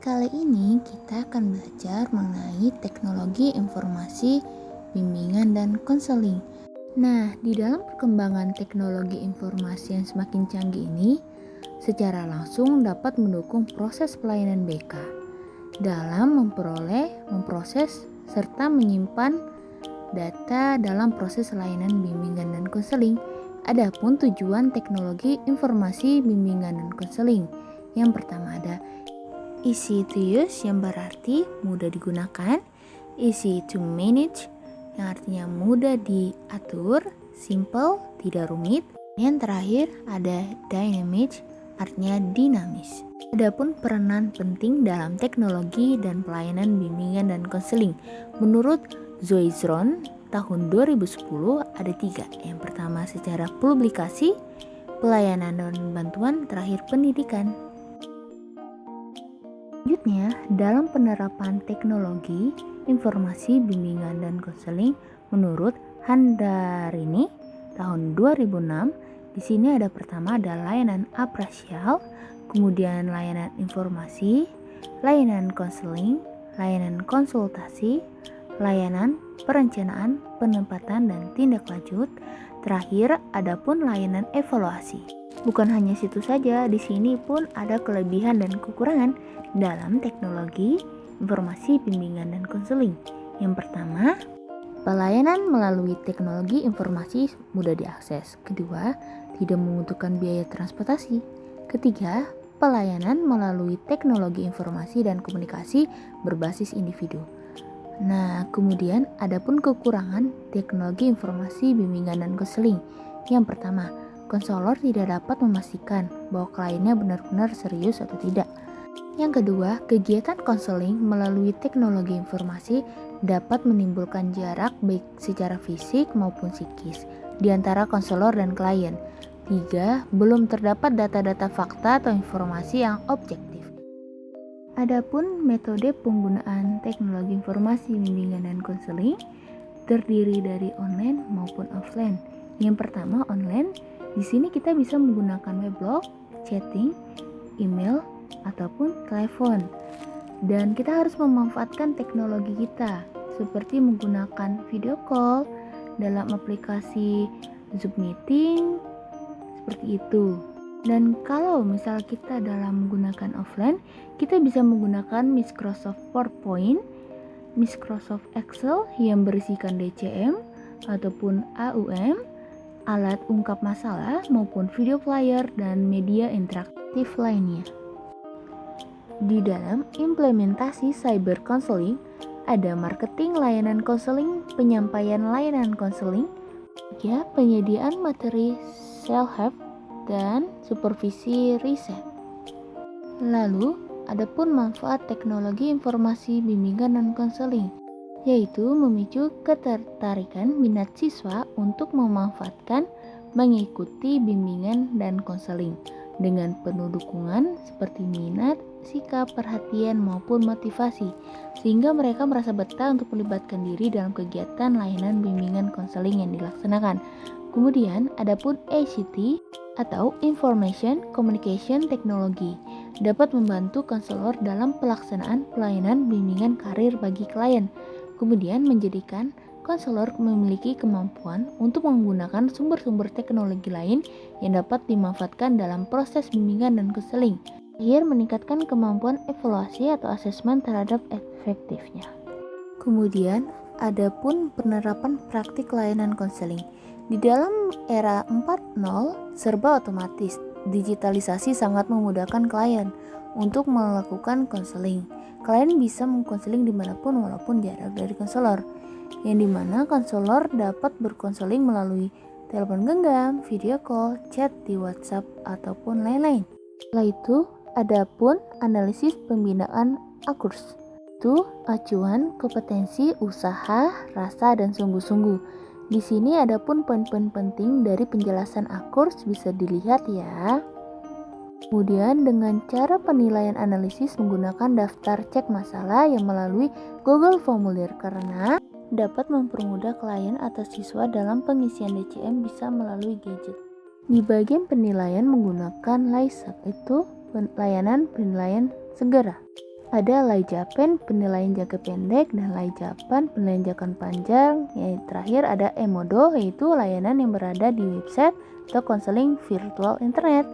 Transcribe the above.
Kali ini kita akan belajar mengenai teknologi informasi, bimbingan, dan konseling. Nah, di dalam perkembangan teknologi informasi yang semakin canggih ini, secara langsung dapat mendukung proses pelayanan BK dalam memperoleh, memproses, serta menyimpan data dalam proses layanan bimbingan dan konseling. Adapun tujuan teknologi informasi, bimbingan, dan konseling. Yang pertama ada easy to use yang berarti mudah digunakan, easy to manage yang artinya mudah diatur, simple, tidak rumit. Yang terakhir ada dynamic artinya dinamis. Adapun peranan penting dalam teknologi dan pelayanan bimbingan dan konseling. Menurut Zoizron tahun 2010 ada 3. Yang pertama secara publikasi, pelayanan dan bantuan, terakhir pendidikan. Selanjutnya, dalam penerapan teknologi, informasi, bimbingan, dan konseling menurut Handarini tahun 2006, di sini ada pertama ada layanan apresial, kemudian layanan informasi, layanan konseling, layanan konsultasi, layanan perencanaan, penempatan, dan tindak lanjut. Terakhir, adapun layanan evaluasi. Bukan hanya situ saja, di sini pun ada kelebihan dan kekurangan dalam teknologi, informasi, bimbingan, dan konseling. Yang pertama, pelayanan melalui teknologi informasi mudah diakses. Kedua, tidak membutuhkan biaya transportasi. Ketiga, pelayanan melalui teknologi informasi dan komunikasi berbasis individu. Nah, kemudian adapun kekurangan teknologi informasi, bimbingan, dan konseling. Yang pertama, konselor tidak dapat memastikan bahwa kliennya benar-benar serius atau tidak. Yang kedua, kegiatan konseling melalui teknologi informasi dapat menimbulkan jarak baik secara fisik maupun psikis di antara konselor dan klien. Tiga, belum terdapat data-data fakta atau informasi yang objektif. Adapun metode penggunaan teknologi informasi, bimbingan, dan konseling terdiri dari online maupun offline. Yang pertama, online. Di sini kita bisa menggunakan weblog, chatting, email, ataupun telepon. Dan kita harus memanfaatkan teknologi kita seperti menggunakan video call dalam aplikasi Zoom Meeting seperti itu. Dan kalau misal kita dalam menggunakan offline, kita bisa menggunakan Microsoft PowerPoint, Microsoft Excel yang berisikan DCM ataupun AUM, alat ungkap masalah maupun video player dan media interaktif lainnya. Di dalam implementasi cyber counseling, ada marketing layanan konseling, penyampaian layanan konseling, penyediaan materi self-help, dan supervisi riset. Lalu, adapun manfaat teknologi informasi, bimbingan, dan konseling, yaitu memicu ketertarikan minat siswa untuk memanfaatkan, mengikuti bimbingan dan konseling dengan penuh dukungan seperti minat, sikap, perhatian, maupun motivasi, sehingga mereka merasa betah untuk melibatkan diri dalam kegiatan layanan bimbingan konseling yang dilaksanakan. Kemudian, adapun ICT atau Information Communication Technology dapat membantu konselor dalam pelaksanaan pelayanan bimbingan karir bagi klien. Kemudian menjadikan konselor memiliki kemampuan untuk menggunakan sumber-sumber teknologi lain yang dapat dimanfaatkan dalam proses bimbingan dan konseling. Akhir meningkatkan kemampuan evaluasi atau asesmen terhadap efektifnya. Kemudian, adapun penerapan praktik layanan konseling. Di dalam era 4.0 serba otomatis, digitalisasi sangat memudahkan klien untuk melakukan konseling. Klien bisa mengkonseling dimanapun walaupun jarak dari konselor, yang dimana konselor dapat berkonseling melalui telepon genggam, video call, chat di WhatsApp, ataupun lain-lain. Setelah itu, adapun analisis pembinaan AKURS, itu acuan kompetensi, usaha, rasa, dan sungguh-sungguh. Di sini adapun poin-poin penting dari penjelasan AKURS bisa dilihat ya. Kemudian dengan cara penilaian analisis menggunakan daftar cek masalah yang melalui Google Formulir karena dapat mempermudah klien atau siswa dalam pengisian DCM bisa melalui gadget. Di bagian penilaian menggunakan LISAP itu layanan penilaian segera. Ada Laijapen penilaian jangka pendek dan Laijapan penilaian jangka panjang. Yang terakhir ada Emodo, yaitu layanan yang berada di website atau konseling virtual internet.